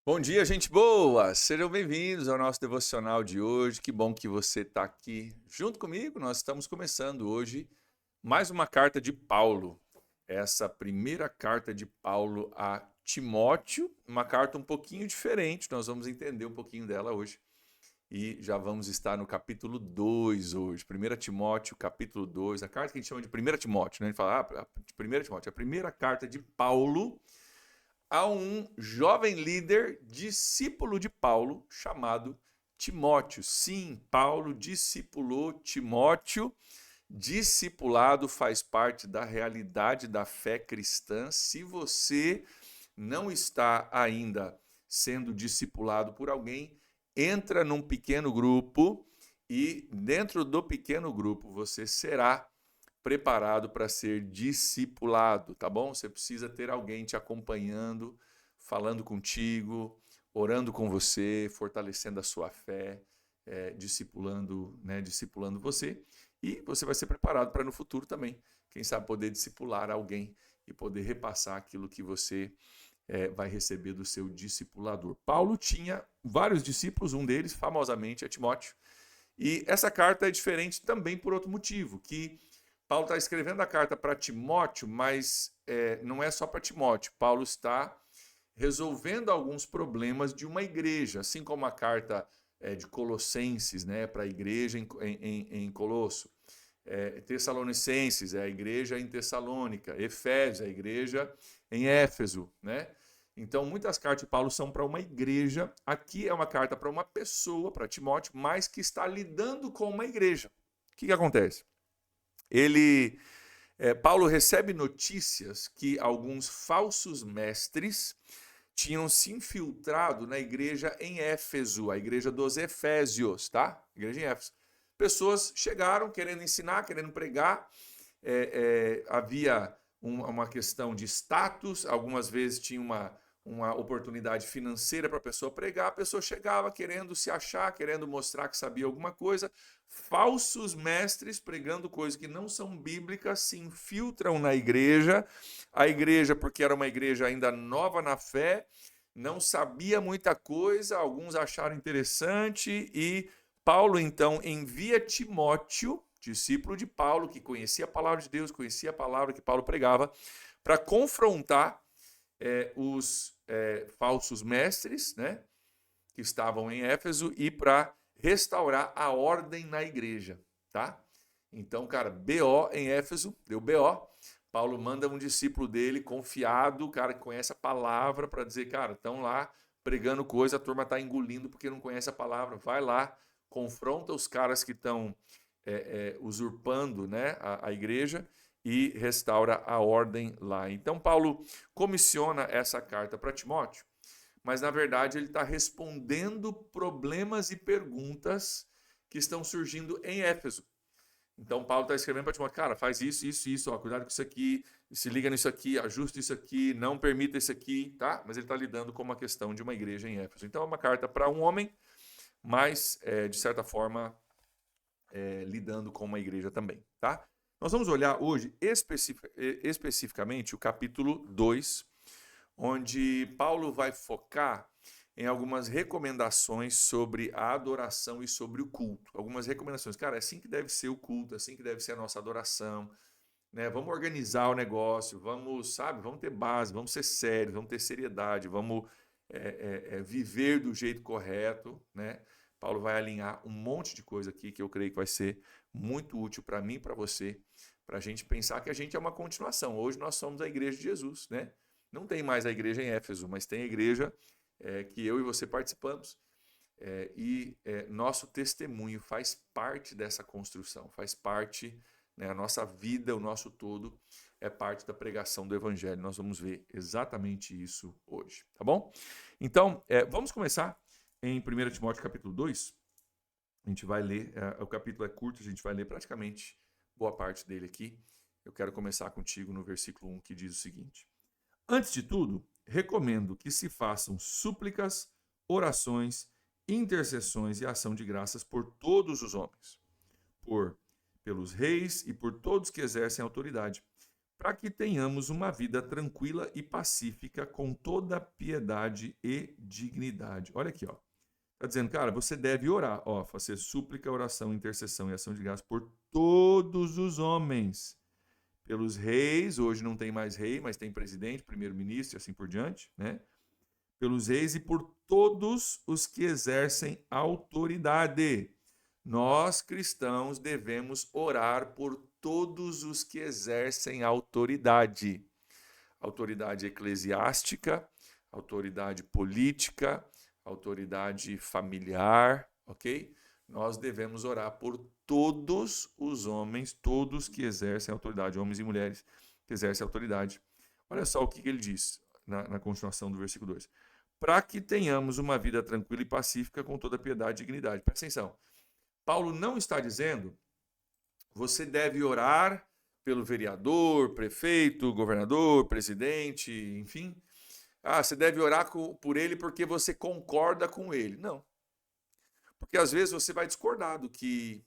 Bom dia, gente boa! Sejam bem-vindos ao nosso devocional de hoje. Que bom que você está aqui junto comigo. Nós estamos começando hoje mais uma carta de Paulo. Essa primeira carta de Paulo a Timóteo, uma carta um pouquinho diferente. Nós vamos entender um pouquinho dela hoje. E já vamos estar no capítulo 2 hoje. 1 Timóteo, capítulo 2. A carta que a gente chama de 1 Timóteo, né? A gente fala, 1 Timóteo, a primeira carta de Paulo a um jovem líder, discípulo de Paulo, chamado Timóteo. Sim, Paulo discipulou Timóteo. Discipulado faz parte da realidade da fé cristã. Se você não está ainda sendo discipulado por alguém, entra num pequeno grupo e dentro do pequeno grupo você será preparado para ser discipulado, tá bom? Você precisa ter alguém te acompanhando, falando contigo, orando com você, fortalecendo a sua fé, discipulando, né, discipulando você. E você vai ser preparado para no futuro também, quem sabe poder discipular alguém e poder repassar aquilo que você vai receber do seu discipulador. Paulo tinha vários discípulos, um deles famosamente é Timóteo. E essa carta é diferente também por outro motivo, que Paulo está escrevendo a carta para Timóteo, mas não é só para Timóteo. Paulo está resolvendo alguns problemas de uma igreja, assim como a carta de Colossenses, né, para a igreja em Colosso. Tessalonicenses, é a igreja em Tessalônica. Efésios, a igreja em Éfeso, né? Então, muitas cartas de Paulo são para uma igreja. Aqui é uma carta para uma pessoa, para Timóteo, mas que está lidando com uma igreja. O que acontece? Paulo recebe notícias que alguns falsos mestres tinham se infiltrado na igreja em Éfeso, a igreja dos Efésios, tá? Igreja em Éfeso. Pessoas chegaram querendo ensinar, querendo pregar, havia uma questão de status, algumas vezes tinha uma oportunidade financeira para a pessoa pregar, a pessoa chegava querendo se achar, querendo mostrar que sabia alguma coisa. Falsos mestres pregando coisas que não são bíblicas se infiltram na igreja. A igreja, porque era uma igreja ainda nova na fé, não sabia muita coisa, alguns acharam interessante e Paulo então envia Timóteo, discípulo de Paulo, que conhecia a palavra de Deus, conhecia a palavra que Paulo pregava, para confrontar os falsos mestres, né, que estavam em Éfeso e para restaurar a ordem na igreja, tá? Então, cara, BO em Éfeso, deu BO. Paulo manda um discípulo dele, confiado, cara que conhece a palavra, para dizer, cara, estão lá pregando coisa, a turma está engolindo porque não conhece a palavra. Vai lá, confronta os caras que estão usurpando, né, a igreja e restaura a ordem lá. Então, Paulo comissiona essa carta para Timóteo, mas na verdade ele está respondendo problemas e perguntas que estão surgindo em Éfeso. Então, Paulo está escrevendo para Timóteo, cara, faz isso, isso, isso, ó, cuidado com isso aqui, se liga nisso aqui, ajusta isso aqui, não permita isso aqui, tá? Mas ele está lidando com uma questão de uma igreja em Éfeso. Então, é uma carta para um homem, mas, de certa forma, lidando com uma igreja também, tá? Nós vamos olhar hoje especificamente o capítulo 2, onde Paulo vai focar em algumas recomendações sobre a adoração e sobre o culto. Algumas recomendações. Cara, é assim que deve ser o culto, é assim que deve ser a nossa adoração, né? Vamos organizar o negócio, vamos, sabe, vamos ter base, vamos ser sérios, vamos ter seriedade, vamos viver do jeito correto, né? Paulo vai alinhar um monte de coisa aqui que eu creio que vai ser muito útil para mim e para você, para a gente pensar que a gente é uma continuação. Hoje nós somos a igreja de Jesus, né? Não tem mais a igreja em Éfeso, mas tem a igreja que eu e você participamos. Nosso testemunho faz parte dessa construção, faz parte, né, a nossa vida, o nosso todo é parte da pregação do Evangelho. Nós vamos ver exatamente isso hoje, tá bom? Então, vamos começar em 1 Timóteo capítulo 2. A gente vai ler, o capítulo é curto, a gente vai ler praticamente boa parte dele aqui. Eu quero começar contigo no versículo 1, que diz o seguinte: Antes de tudo, recomendo que se façam súplicas, orações, intercessões e ação de graças por todos os homens, pelos reis e por todos que exercem autoridade, para que tenhamos uma vida tranquila e pacífica com toda piedade e dignidade. Olha aqui, ó. Está dizendo, cara, você deve orar, ó, fazer súplica, oração, intercessão e ação de graça por todos os homens, pelos reis, hoje não tem mais rei, mas tem presidente, primeiro-ministro e assim por diante, né? Pelos reis e por todos os que exercem autoridade. Nós, cristãos, devemos orar por todos os que exercem autoridade. Autoridade eclesiástica, autoridade política, autoridade familiar, ok? Nós devemos orar por todos os homens, todos que exercem autoridade, homens e mulheres que exercem autoridade. Olha só o que ele diz na continuação do versículo 2. Para que tenhamos uma vida tranquila e pacífica com toda piedade e dignidade. Presta atenção. Paulo não está dizendo você deve orar pelo vereador, prefeito, governador, presidente, enfim. Você deve orar por ele porque você concorda com ele. Não. Porque às vezes você vai discordar do que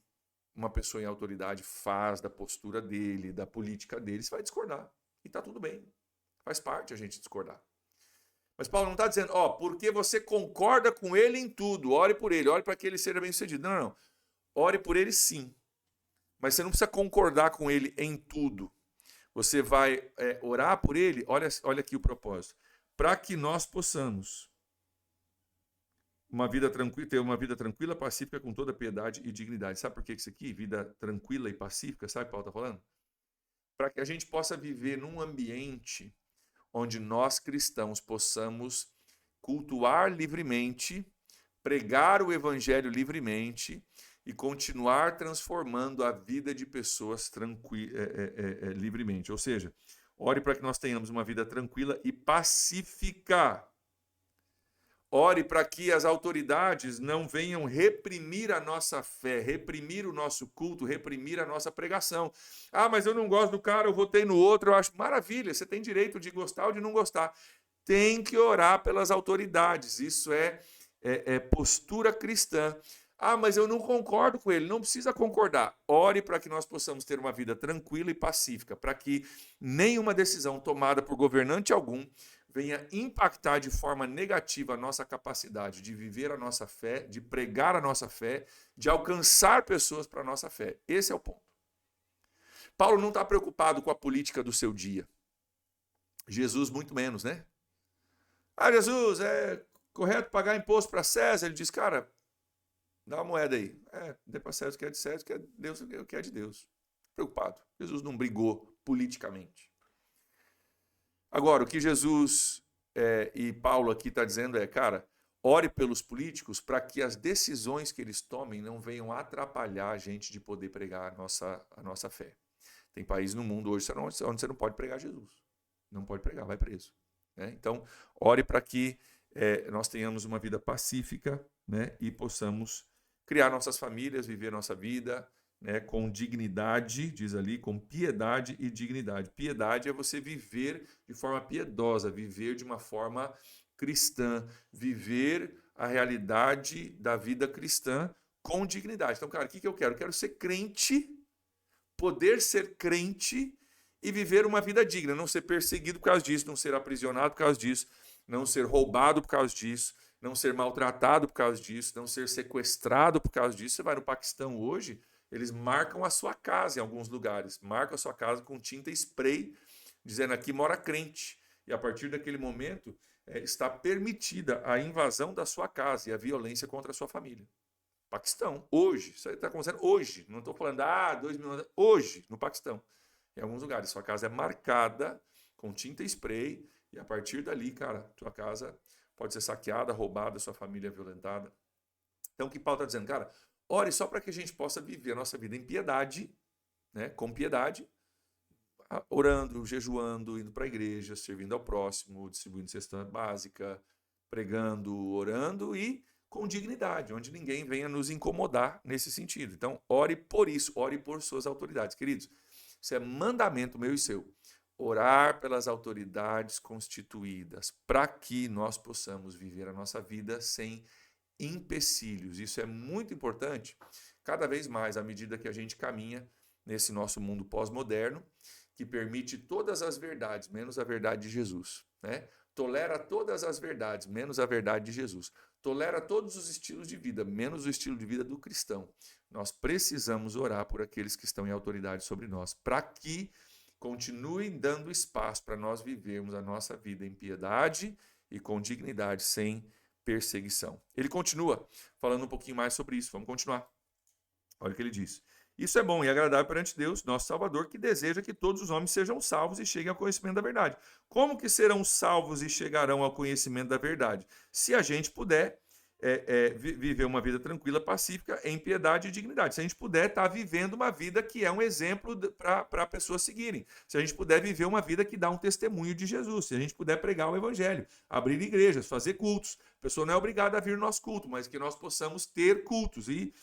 uma pessoa em autoridade faz, da postura dele, da política dele. Você vai discordar. E está tudo bem. Faz parte a gente discordar. Mas Paulo não está dizendo, porque você concorda com ele em tudo, ore por ele, ore para que ele seja bem-sucedido. Não, não. Ore por ele sim. Mas você não precisa concordar com ele em tudo. Você vai orar por ele, olha aqui o propósito, para que nós possamos ter uma vida tranquila, pacífica, com toda piedade e dignidade. Sabe por que isso aqui? Vida tranquila e pacífica, sabe o que Paulo está falando? Para que a gente possa viver num ambiente onde nós cristãos possamos cultuar livremente, pregar o evangelho livremente e continuar transformando a vida de pessoas livremente. Ou seja, ore para que nós tenhamos uma vida tranquila e pacífica. Ore para que as autoridades não venham reprimir a nossa fé, reprimir o nosso culto, reprimir a nossa pregação. Mas eu não gosto do cara, eu votei no outro, eu acho maravilha, você tem direito de gostar ou de não gostar. Tem que orar pelas autoridades, isso é postura cristã. Mas eu não concordo com ele, não precisa concordar. Ore para que nós possamos ter uma vida tranquila e pacífica, para que nenhuma decisão tomada por governante algum venha impactar de forma negativa a nossa capacidade de viver a nossa fé, de pregar a nossa fé, de alcançar pessoas para a nossa fé. Esse é o ponto. Paulo não está preocupado com a política do seu dia. Jesus muito menos, né? Jesus, é correto pagar imposto para César? Ele diz, cara, dá uma moeda aí. Dê para César o que é de César, o que é de Deus, o que é de Deus. Preocupado. Jesus não brigou politicamente. Agora, o que Jesus e Paulo aqui está dizendo cara, ore pelos políticos para que as decisões que eles tomem não venham atrapalhar a gente de poder pregar a nossa fé. Tem países no mundo hoje onde você não pode pregar Jesus. Não pode pregar, vai preso. Né? Então, ore para que nós tenhamos uma vida pacífica, né, e possamos criar nossas famílias, viver nossa vida, né, com dignidade, diz ali, com piedade e dignidade. Piedade é você viver de forma piedosa, viver de uma forma cristã, viver a realidade da vida cristã com dignidade. Então, cara, o que eu quero? Eu quero ser crente, poder ser crente e viver uma vida digna, não ser perseguido por causa disso, não ser aprisionado por causa disso, não ser roubado por causa disso, não ser maltratado por causa disso, não ser sequestrado por causa disso. Você vai no Paquistão hoje, eles marcam a sua casa em alguns lugares, marcam a sua casa com tinta spray, dizendo aqui mora crente. E a partir daquele momento está permitida a invasão da sua casa e a violência contra a sua família. Paquistão, hoje, isso está acontecendo hoje, não estou falando 2 mil anos, hoje, no Paquistão. Em alguns lugares, sua casa é marcada com tinta spray e a partir dali, cara, sua casa pode ser saqueada, roubada, sua família violentada. Então, o que Paulo está dizendo? Cara, ore só para que a gente possa viver a nossa vida em piedade, né, com piedade, orando, jejuando, indo para a igreja, servindo ao próximo, distribuindo cesta básica, pregando, orando e com dignidade, onde ninguém venha nos incomodar nesse sentido. Então, ore por isso, ore por suas autoridades. Queridos, isso é mandamento meu e seu. Orar pelas autoridades constituídas, para que nós possamos viver a nossa vida sem empecilhos. Isso é muito importante, cada vez mais, à medida que a gente caminha nesse nosso mundo pós-moderno, que permite todas as verdades, menos a verdade de Jesus, né? Tolera todas as verdades, menos a verdade de Jesus. Tolera todos os estilos de vida, menos o estilo de vida do cristão. Nós precisamos orar por aqueles que estão em autoridade sobre nós, para que continuem dando espaço para nós vivermos a nossa vida em piedade e com dignidade, sem perseguição. Ele continua falando um pouquinho mais sobre isso. Vamos continuar. Olha o que ele diz. Isso é bom e agradável perante Deus, nosso Salvador, que deseja que todos os homens sejam salvos e cheguem ao conhecimento da verdade. Como que serão salvos e chegarão ao conhecimento da verdade? Se a gente puder viver uma vida tranquila, pacífica, em piedade e dignidade. Se a gente puder estar vivendo uma vida que é um exemplo para pessoas seguirem. Se a gente puder viver uma vida que dá um testemunho de Jesus. Se a gente puder pregar o evangelho, abrir igrejas, fazer cultos. A pessoa não é obrigada a vir no nosso culto, mas que nós possamos ter cultos e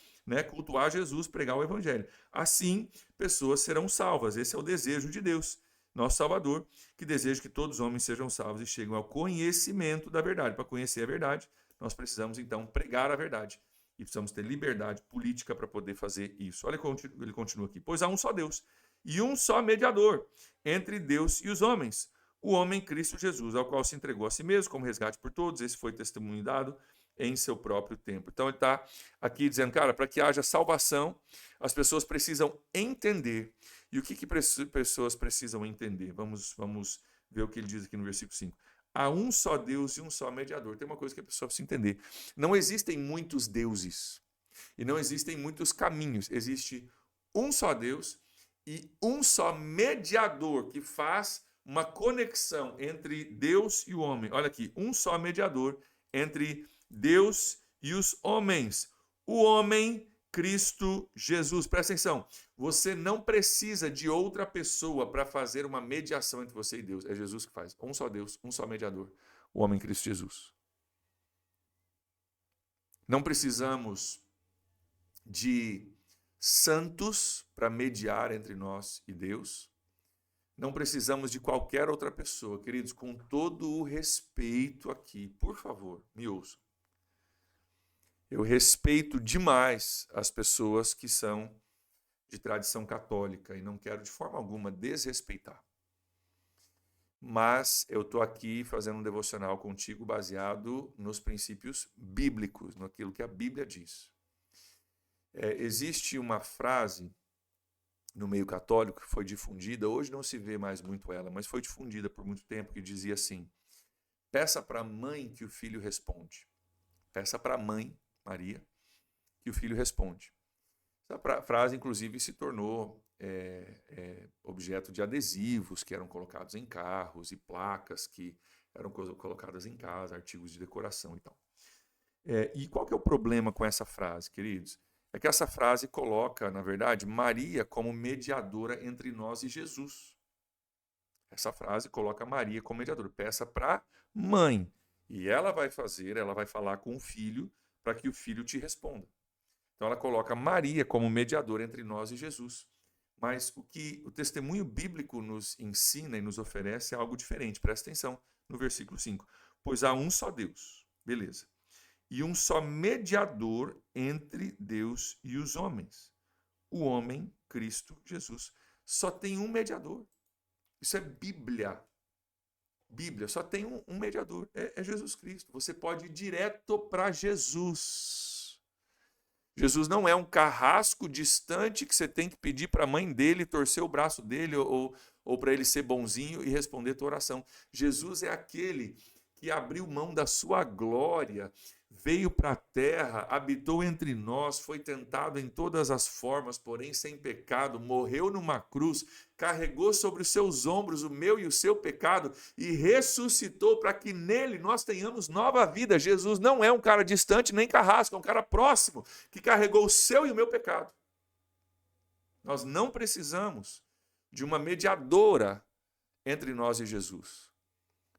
cultuar Jesus, pregar o evangelho. Assim, pessoas serão salvas. Esse é o desejo de Deus, nosso Salvador, que deseja que todos os homens sejam salvos e cheguem ao conhecimento da verdade. Para conhecer a verdade, nós precisamos, então, pregar a verdade. E precisamos ter liberdade política para poder fazer isso. Olha como ele continua aqui. Pois há um só Deus e um só mediador entre Deus e os homens, o homem Cristo Jesus, ao qual se entregou a si mesmo como resgate por todos. Esse foi testemunho dado em seu próprio tempo. Então, ele está aqui dizendo, cara, para que haja salvação, as pessoas precisam entender. E o que pessoas precisam entender? Vamos ver o que ele diz aqui no versículo 5. Há um só Deus e um só mediador. Tem uma coisa que a pessoa precisa entender. Não existem muitos deuses e não existem muitos caminhos. Existe um só Deus e um só mediador que faz uma conexão entre Deus e o homem. Olha aqui, um só mediador entre Deus e os homens. O homem, Cristo Jesus. Presta atenção. Você não precisa de outra pessoa para fazer uma mediação entre você e Deus. É Jesus que faz. Um só Deus, um só mediador. O homem, Cristo Jesus. Não precisamos de santos para mediar entre nós e Deus. Não precisamos de qualquer outra pessoa. Queridos, com todo o respeito aqui, por favor, me ouçam. Eu respeito demais as pessoas que são de tradição católica e não quero de forma alguma desrespeitar. Mas eu estou aqui fazendo um devocional contigo baseado nos princípios bíblicos, naquilo que a Bíblia diz. Existe uma frase no meio católico que foi difundida, hoje não se vê mais muito ela, mas foi difundida por muito tempo, que dizia assim: peça para a mãe que o filho responde. Peça para a mãe, Maria, que o filho responde. Essa frase, inclusive, se tornou objeto de adesivos que eram colocados em carros e placas que eram colocadas em casa, artigos de decoração e tal. E qual que é o problema com essa frase, queridos? É que essa frase coloca, na verdade, Maria como mediadora entre nós e Jesus. Essa frase coloca Maria como mediadora. Peça para mãe. E ela vai falar com o filho para que o filho te responda. Então ela coloca Maria como mediadora entre nós e Jesus. Mas o que o testemunho bíblico nos ensina e nos oferece é algo diferente. Presta atenção no versículo 5. Pois há um só Deus. Beleza. E um só mediador entre Deus e os homens. O homem, Cristo Jesus. Só tem um mediador. Isso é Bíblia. Bíblia, só tem um mediador. É Jesus Cristo. Você pode ir direto para Jesus. Jesus não é um carrasco distante que você tem que pedir para a mãe dele, torcer o braço dele ou para ele ser bonzinho e responder a tua oração. Jesus é aquele que abriu mão da sua glória, veio para a terra, habitou entre nós, foi tentado em todas as formas, porém sem pecado, morreu numa cruz, carregou sobre os seus ombros o meu e o seu pecado e ressuscitou para que nele nós tenhamos nova vida. Jesus não é um cara distante nem carrasco, é um cara próximo que carregou o seu e o meu pecado. Nós não precisamos de uma mediadora entre nós e Jesus.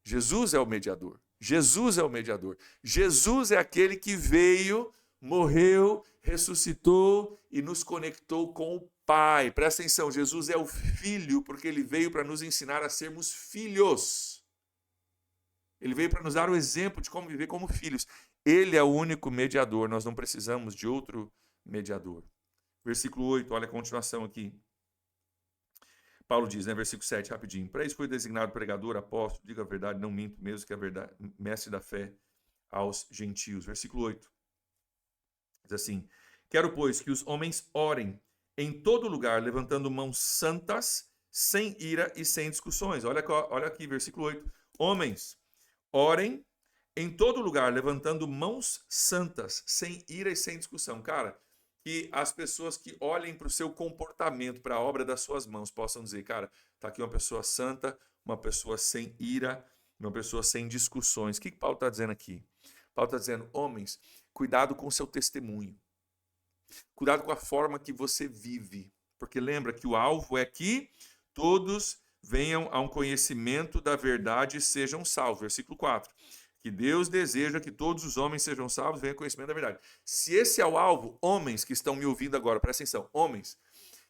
Jesus é o mediador. Jesus é o mediador. Jesus é aquele que veio, morreu, ressuscitou e nos conectou com o Pai. Presta atenção, Jesus é o Filho, porque ele veio para nos ensinar a sermos filhos. Ele veio para nos dar o exemplo de como viver como filhos. Ele é o único mediador, nós não precisamos de outro mediador. Versículo 8, olha a continuação aqui. Paulo diz, né, versículo 7, rapidinho. Para isso foi designado pregador, apóstolo, diga a verdade, não minto, mesmo que a verdade, mestre da fé aos gentios. Versículo 8. Diz assim: quero, pois, que os homens orem em todo lugar, levantando mãos santas, sem ira e sem discussões. Olha aqui, versículo 8. Homens, orem em todo lugar, levantando mãos santas, sem ira e sem discussão. Cara, que as pessoas que olhem para o seu comportamento, para a obra das suas mãos, possam dizer, cara, está aqui uma pessoa santa, uma pessoa sem ira, uma pessoa sem discussões. O que Paulo está dizendo aqui? Paulo está dizendo, homens, cuidado com o seu testemunho. Cuidado com a forma que você vive. Porque lembra que o alvo é que todos venham a um conhecimento da verdade e sejam salvos. Versículo 4. Que Deus deseja que todos os homens sejam salvos e venham ao conhecimento da verdade. Se esse é o alvo, homens que estão me ouvindo agora, presta atenção, homens,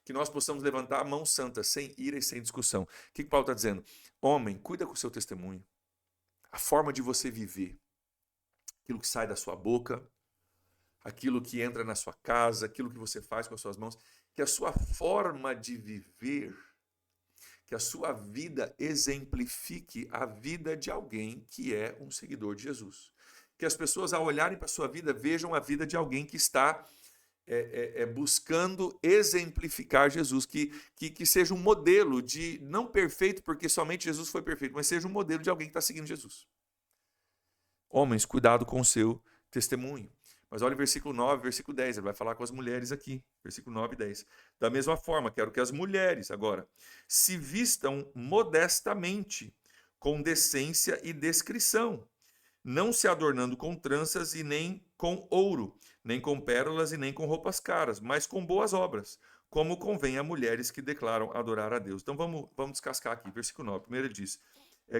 que nós possamos levantar a mão santa, sem ira e sem discussão. O que Paulo está dizendo? Homem, cuida com o seu testemunho. A forma de você viver. Aquilo que sai da sua boca, aquilo que entra na sua casa, aquilo que você faz com as suas mãos, que a sua forma de viver, que a sua vida exemplifique a vida de alguém que é um seguidor de Jesus. Que as pessoas, ao olharem para a sua vida, vejam a vida de alguém que está buscando exemplificar Jesus, que seja um modelo de, não perfeito, porque somente Jesus foi perfeito, mas seja um modelo de alguém que está seguindo Jesus. Homens, cuidado com o seu testemunho. Mas olha o versículo 9, versículo 10, ele vai falar com as mulheres aqui, versículo 9 e 10. Da mesma forma, quero que as mulheres, agora, se vistam modestamente, com decência e descrição, não se adornando com tranças e nem com ouro, nem com pérolas e nem com roupas caras, mas com boas obras, como convém a mulheres que declaram adorar a Deus. Então vamos descascar aqui, versículo 9. Primeiro ele diz,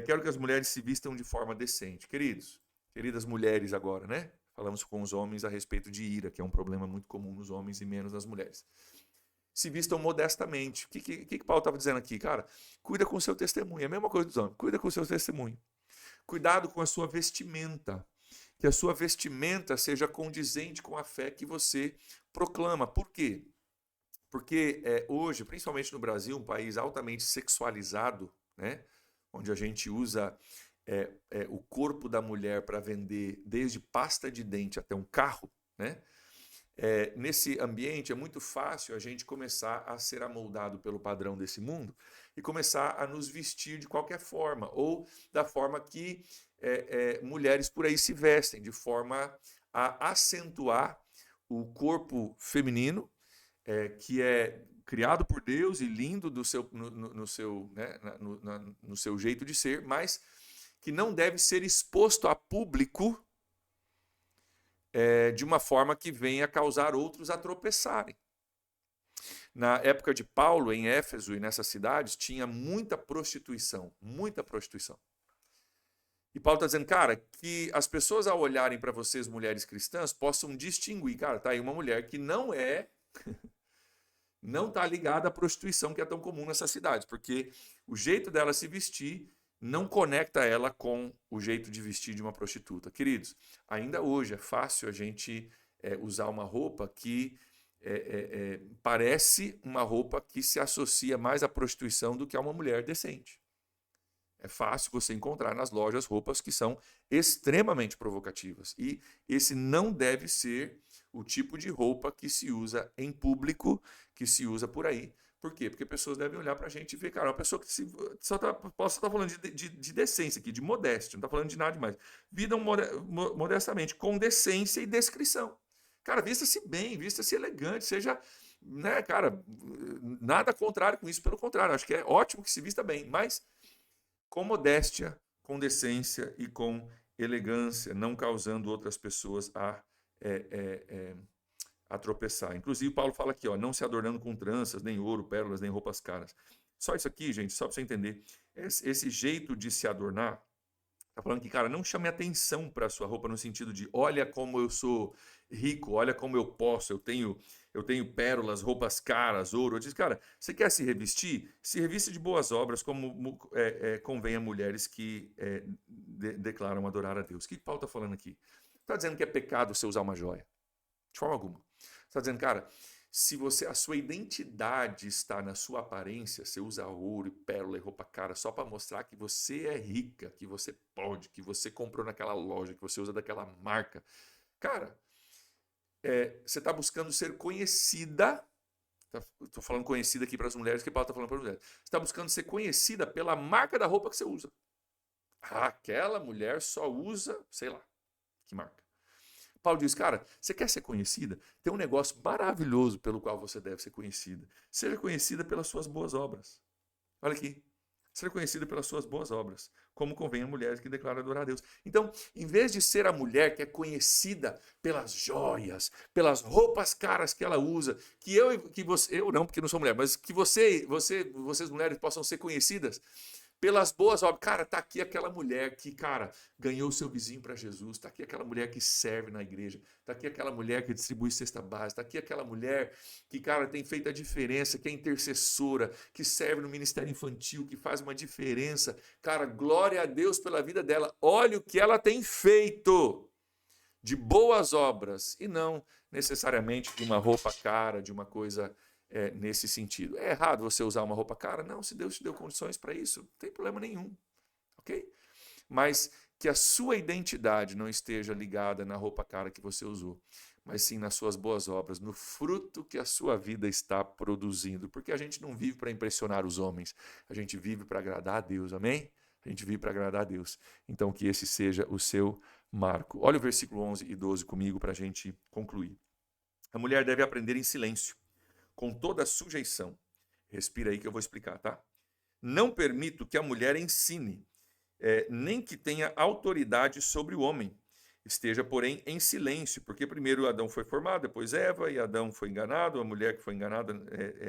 quero que as mulheres se vistam de forma decente. Queridas mulheres agora, né? Falamos com os homens a respeito de ira, que é um problema muito comum nos homens e menos nas mulheres. Se vistam modestamente. O que Paulo estava dizendo aqui? Cara, cuida com o seu testemunho. É a mesma coisa dos homens. Cuida com o seu testemunho. Cuidado com a sua vestimenta. Que a sua vestimenta seja condizente com a fé que você proclama. Por quê? Porque hoje, principalmente no Brasil, um país altamente sexualizado, né? Onde a gente usa o corpo da mulher para vender desde pasta de dente até um carro, né? Nesse ambiente é muito fácil a gente começar a ser amoldado pelo padrão desse mundo e começar a nos vestir de qualquer forma, ou da forma que mulheres por aí se vestem, de forma a acentuar o corpo feminino, que é criado por Deus e lindo no seu jeito de ser, mas que não deve ser exposto a público de uma forma que venha causar outros a tropeçarem. Na época de Paulo, em Éfeso e nessas cidades, tinha muita prostituição, muita prostituição. E Paulo está dizendo, cara, que as pessoas ao olharem para vocês, mulheres cristãs, possam distinguir, cara, tá aí uma mulher que não está ligada à prostituição que é tão comum nessas cidades, porque o jeito dela se vestir não conecta ela com o jeito de vestir de uma prostituta. Queridos, ainda hoje é fácil a gente usar uma roupa que parece uma roupa que se associa mais à prostituição do que a uma mulher decente. É fácil você encontrar nas lojas roupas que são extremamente provocativas. E esse não deve ser o tipo de roupa que se usa em público, que se usa por aí. Por quê? Porque pessoas devem olhar pra gente e ver, cara, uma pessoa que posso estar falando de decência aqui, de modéstia, não está falando de nada demais. Vidam modestamente, com decência e descrição. Cara, vista-se bem, vista-se elegante, seja, né, cara, nada contrário com isso, pelo contrário, acho que é ótimo que se vista bem, mas com modéstia, com decência e com elegância, não causando outras pessoas a tropeçar. Inclusive, Paulo fala aqui, ó, não se adornando com tranças, nem ouro, pérolas, nem roupas caras. Só isso aqui, gente, só para você entender. Esse jeito de se adornar, tá falando que, cara, não chame atenção para a sua roupa no sentido de, olha como eu sou rico, olha como eu posso, eu tenho pérolas, roupas caras, ouro. Eu disse, cara, você quer se revestir? Se reviste de boas obras, como convém a mulheres que declaram adorar a Deus. O que Paulo está falando aqui? Está dizendo que é pecado você usar uma joia. De forma alguma. Está dizendo, cara, Se a sua identidade está na sua aparência, você usa ouro e pérola e roupa cara só para mostrar que você é rica, que você pode, que você comprou naquela loja, que você usa daquela marca. Cara, você está buscando ser conhecida. Estou falando conhecida aqui para as mulheres, que Paulo está falando para as mulheres. Você está buscando ser conhecida pela marca da roupa que você usa. Aquela mulher só usa, sei lá, que marca. Paulo diz, cara, você quer ser conhecida? Tem um negócio maravilhoso pelo qual você deve ser conhecida. Seja conhecida pelas suas boas obras. Olha aqui. Seja conhecida pelas suas boas obras, como convém a mulher que declara adorar a Deus. Então, em vez de ser a mulher que é conhecida pelas joias, pelas roupas caras que ela usa, eu não, porque não sou mulher, mas que vocês mulheres possam ser conhecidas pelas boas obras. Cara, tá aqui aquela mulher que, cara, ganhou o seu vizinho para Jesus. Tá aqui aquela mulher que serve na igreja. Tá aqui aquela mulher que distribui cesta básica. Tá aqui aquela mulher que, cara, tem feito a diferença, que é intercessora, que serve no ministério infantil, que faz uma diferença. Cara, glória a Deus pela vida dela. Olha o que ela tem feito de boas obras e não necessariamente de uma roupa cara, de uma coisa nesse sentido. É errado você usar uma roupa cara? Não, se Deus te deu condições para isso, não tem problema nenhum, ok? Mas que a sua identidade não esteja ligada na roupa cara que você usou, mas sim nas suas boas obras, no fruto que a sua vida está produzindo, porque a gente não vive para impressionar os homens, a gente vive para agradar a Deus, amém? A gente vive para agradar a Deus. Então que esse seja o seu marco. Olha o versículo 11 e 12 comigo para a gente concluir. A mulher deve aprender em silêncio, com toda a sujeição. Respira aí que eu vou explicar, tá? Não permito que a mulher ensine, nem que tenha autoridade sobre o homem. Esteja, porém, em silêncio, porque primeiro Adão foi formado, depois Eva, e Adão foi enganado, a mulher que foi enganada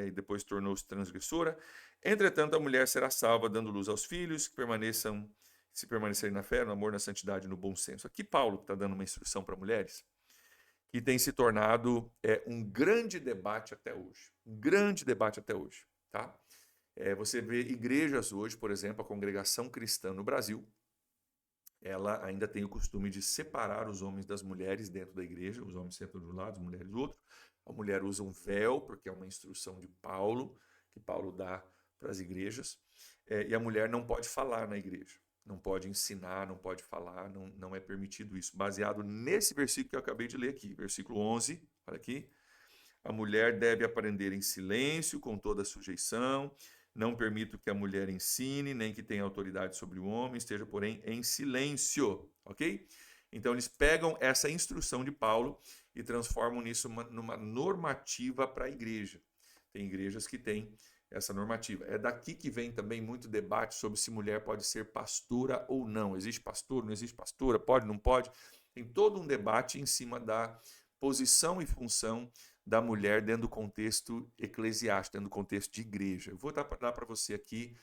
e depois tornou-se transgressora. Entretanto, a mulher será salva, dando luz aos filhos, que se permanecerem na fé, no amor, na santidade, no bom senso. Aqui Paulo está dando uma instrução para mulheres, que tem se tornado um grande debate até hoje. Um grande debate até hoje. Tá? Você vê igrejas hoje, por exemplo, a congregação cristã no Brasil, ela ainda tem o costume de separar os homens das mulheres dentro da igreja, os homens sentam de um lado, as mulheres do outro. A mulher usa um véu, porque é uma instrução de Paulo, que Paulo dá para as igrejas, e a mulher não pode falar na igreja. Não pode ensinar, não pode falar, não é permitido isso. Baseado nesse versículo que eu acabei de ler aqui, versículo 11, olha aqui. A mulher deve aprender em silêncio, com toda a sujeição. Não permito que a mulher ensine, nem que tenha autoridade sobre o homem, esteja, porém, em silêncio, ok? Então, eles pegam essa instrução de Paulo e transformam nisso numa normativa para a igreja. Tem igrejas que têm essa normativa. É daqui que vem também muito debate sobre se mulher pode ser pastora ou não. Existe pastor, não existe pastora, pode, não pode? Tem todo um debate em cima da posição e função da mulher dentro do contexto eclesiástico, dentro do contexto de igreja. Eu vou dar para você aqui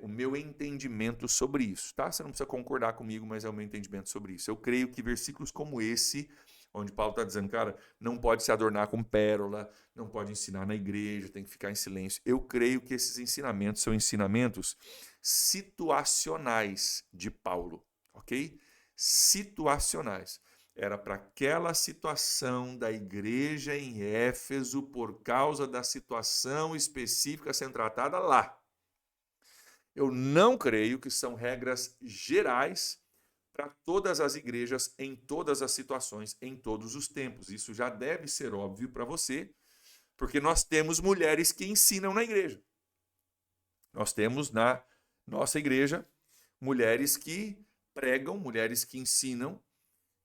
o meu entendimento sobre isso, tá? Você não precisa concordar comigo, mas é o meu entendimento sobre isso. Eu creio que versículos como esse, onde Paulo está dizendo, cara, não pode se adornar com pérola, não pode ensinar na igreja, tem que ficar em silêncio. Eu creio que esses ensinamentos são ensinamentos situacionais de Paulo, ok? Situacionais. Era para aquela situação da igreja em Éfeso, por causa da situação específica sendo tratada lá. Eu não creio que são regras gerais para todas as igrejas, em todas as situações, em todos os tempos. Isso já deve ser óbvio para você, porque nós temos mulheres que ensinam na igreja. Nós temos na nossa igreja mulheres que pregam, mulheres que ensinam,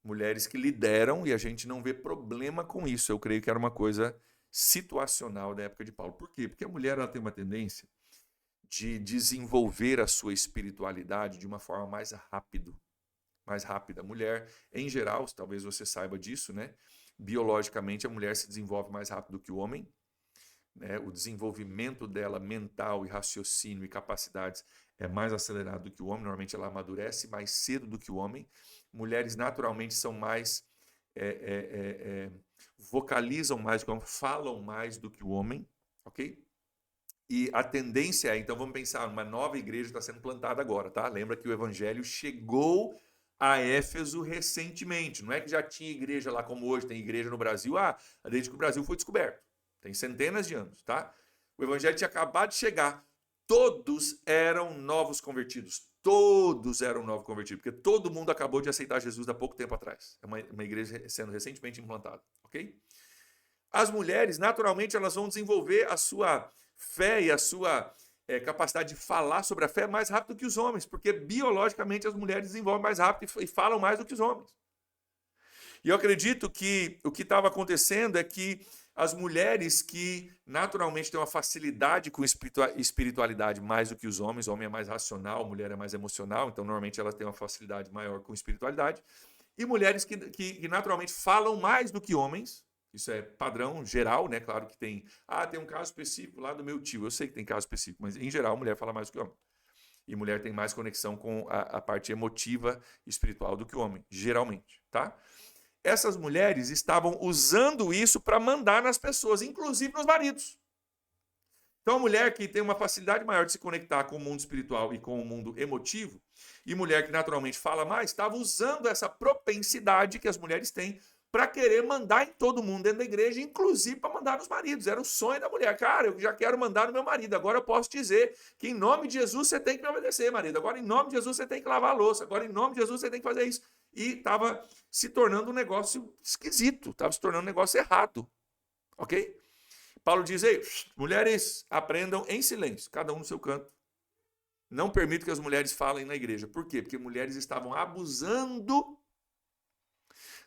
mulheres que lideram, e a gente não vê problema com isso. Eu creio que era uma coisa situacional da época de Paulo. Por quê? Porque a mulher ela tem uma tendência de desenvolver a sua espiritualidade de uma forma mais rápida. A mulher, em geral, talvez você saiba disso, né? Biologicamente, a mulher se desenvolve mais rápido que o homem. Né? O desenvolvimento dela mental e raciocínio e capacidades é mais acelerado do que o homem. Normalmente ela amadurece mais cedo do que o homem. Mulheres naturalmente são mais vocalizam mais do que o homem, falam mais do que o homem, ok? E a tendência é, então vamos pensar, uma nova igreja está sendo plantada agora, tá? Lembra que o evangelho chegou a Éfeso recentemente. Não é que já tinha igreja lá como hoje, tem igreja no Brasil, desde que o Brasil foi descoberto. Tem centenas de anos, tá? O evangelho tinha acabado de chegar. Todos eram novos convertidos. Todos eram novos convertidos, porque todo mundo acabou de aceitar Jesus há pouco tempo atrás. É uma igreja sendo recentemente implantada, ok? As mulheres, naturalmente, elas vão desenvolver a sua fé e a sua capacidade de falar sobre a fé mais rápido que os homens, porque biologicamente as mulheres desenvolvem mais rápido e falam mais do que os homens. E eu acredito que o que estava acontecendo é que as mulheres que naturalmente têm uma facilidade com espiritualidade mais do que os homens, o homem é mais racional, a mulher é mais emocional, então normalmente elas têm uma facilidade maior com espiritualidade, e mulheres que naturalmente falam mais do que homens, isso é padrão geral, né? Claro que tem um caso específico lá do meu tio, eu sei que tem caso específico, mas em geral a mulher fala mais do que o homem. E mulher tem mais conexão com a parte emotiva e espiritual do que o homem, geralmente, tá? Essas mulheres estavam usando isso para mandar nas pessoas, inclusive nos maridos. Então, a mulher que tem uma facilidade maior de se conectar com o mundo espiritual e com o mundo emotivo, e mulher que naturalmente fala mais, estava usando essa propensidade que as mulheres têm para querer mandar em todo mundo dentro da igreja, inclusive para mandar nos maridos. Era o sonho da mulher. Cara, eu já quero mandar no meu marido. Agora eu posso dizer que em nome de Jesus você tem que me obedecer, marido. Agora em nome de Jesus você tem que lavar a louça. Agora em nome de Jesus você tem que fazer isso. E estava se tornando um negócio esquisito, estava se tornando um negócio errado. Ok? Paulo diz, ei, mulheres, aprendam em silêncio, cada um no seu canto. Não permito que as mulheres falem na igreja. Por quê? Porque mulheres estavam abusando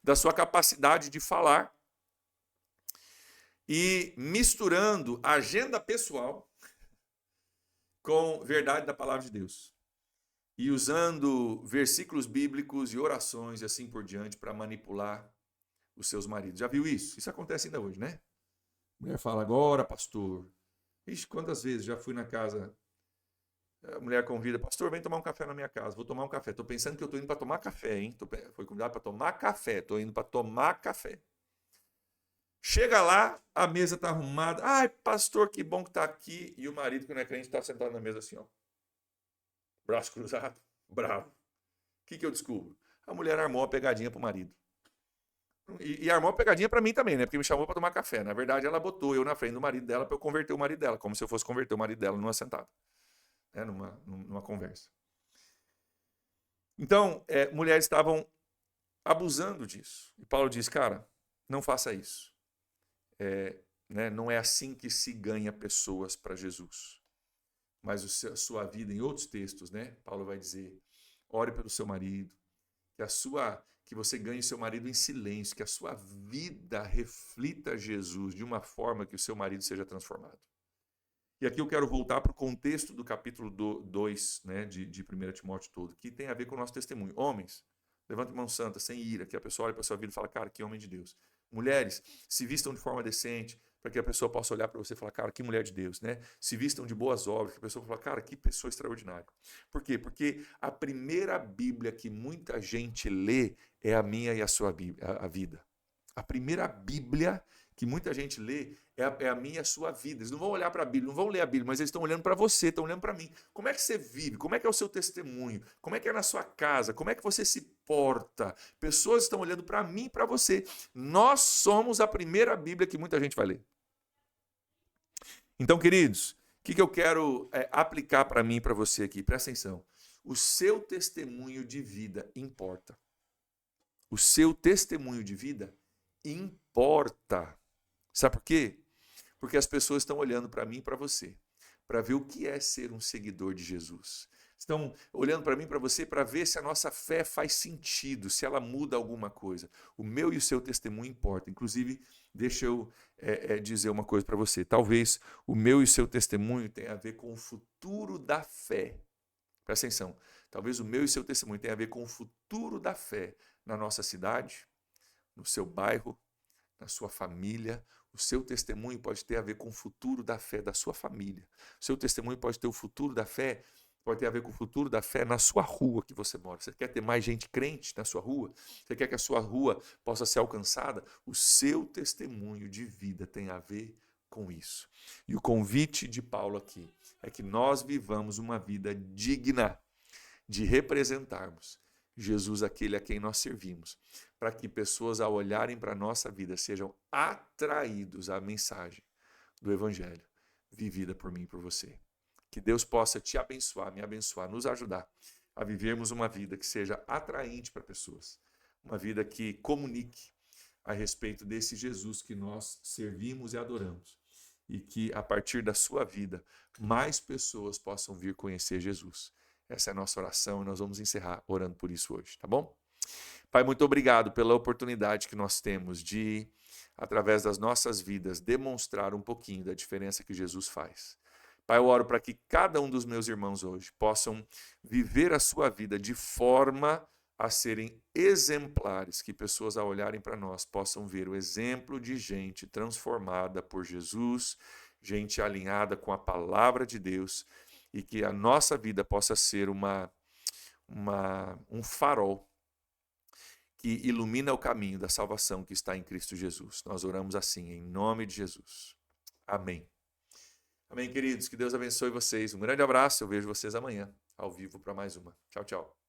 da sua capacidade de falar e misturando a agenda pessoal com verdade da palavra de Deus. E usando versículos bíblicos e orações e assim por diante para manipular os seus maridos. Já viu isso? Isso acontece ainda hoje, né? A mulher fala, agora, pastor. Ixi, quantas vezes já fui na casa, a mulher convida, pastor, vem tomar um café na minha casa. Vou tomar um café. Estou pensando que eu estou indo para tomar café, hein? Foi convidado para tomar café. Estou indo para tomar café. Chega lá, a mesa está arrumada. Ai, pastor, que bom que está aqui. E o marido, que não é crente, está sentado na mesa assim, ó. Braço cruzado, bravo. O que eu descubro? A mulher armou uma pegadinha para o marido. E armou uma pegadinha para mim também, né? Porque me chamou para tomar café. Na verdade, ela botou eu na frente do marido dela para eu converter o marido dela, como se eu fosse converter o marido dela numa sentada, né? numa conversa. Então, mulheres estavam abusando disso. E Paulo diz, cara, não faça isso. Né? Não é assim que se ganha pessoas para Jesus. Mas a sua vida, em outros textos, né? Paulo vai dizer, ore pelo seu marido, que você ganhe seu marido em silêncio, que a sua vida reflita Jesus de uma forma que o seu marido seja transformado. E aqui eu quero voltar para o contexto do capítulo 2, né, de 1 Timóteo todo, que tem a ver com o nosso testemunho. Homens, levante mão santa, sem ira, que a pessoa olha para a sua vida e fala, cara, que homem de Deus. Mulheres, se vistam de forma decente, para que a pessoa possa olhar para você e falar, cara, que mulher de Deus, né? Se vistam de boas obras, que a pessoa fala, cara, que pessoa extraordinária. Por quê? Porque a primeira Bíblia que muita gente lê é a minha e a sua Bíblia, a vida. A primeira Bíblia que muita gente lê é a minha e a sua vida. Eles não vão olhar para a Bíblia, não vão ler a Bíblia, mas eles estão olhando para você, estão olhando para mim. Como é que você vive? Como é que é o seu testemunho? Como é que é na sua casa? Como é que você se porta? Pessoas estão olhando para mim e para você. Nós somos a primeira Bíblia que muita gente vai ler. Então, queridos, o que eu quero aplicar para mim e para você aqui? Presta atenção. O seu testemunho de vida importa. O seu testemunho de vida importa. Sabe por quê? Porque as pessoas estão olhando para mim e para você, para ver o que é ser um seguidor de Jesus. Estão olhando para mim e para você para ver se a nossa fé faz sentido, se ela muda alguma coisa. O meu e o seu testemunho importa. Inclusive, deixa eu dizer uma coisa para você. Talvez o meu e o seu testemunho tenha a ver com o futuro da fé. Presta atenção. Talvez o meu e o seu testemunho tenha a ver com o futuro da fé na nossa cidade, no seu bairro, na sua família. O seu testemunho pode ter a ver com o futuro da fé da sua família. O seu testemunho pode ter o futuro da fé, pode ter a ver com o futuro da fé na sua rua que você mora. Você quer ter mais gente crente na sua rua? Você quer que a sua rua possa ser alcançada? O seu testemunho de vida tem a ver com isso. E o convite de Paulo aqui é que nós vivamos uma vida digna de representarmos Jesus, aquele a quem nós servimos, para que pessoas, ao olharem para a nossa vida, sejam atraídos à mensagem, do Evangelho, vivida por mim e por você. Que Deus possa te abençoar, me abençoar, nos ajudar a vivermos uma vida que seja atraente para pessoas, uma vida que comunique a respeito desse Jesus que nós servimos e adoramos, e que a partir da sua vida mais pessoas possam vir conhecer Jesus. Essa é a nossa oração e nós vamos encerrar orando por isso hoje, tá bom? Pai, muito obrigado pela oportunidade que nós temos de, através das nossas vidas, demonstrar um pouquinho da diferença que Jesus faz. Pai, eu oro para que cada um dos meus irmãos hoje possam viver a sua vida de forma a serem exemplares, que pessoas ao olharem para nós possam ver o exemplo de gente transformada por Jesus, gente alinhada com a palavra de Deus, e que a nossa vida possa ser um farol que ilumina o caminho da salvação que está em Cristo Jesus. Nós oramos assim, em nome de Jesus. Amém. Amém, queridos. Que Deus abençoe vocês. Um grande abraço. Eu vejo vocês amanhã, ao vivo, para mais uma. Tchau, tchau.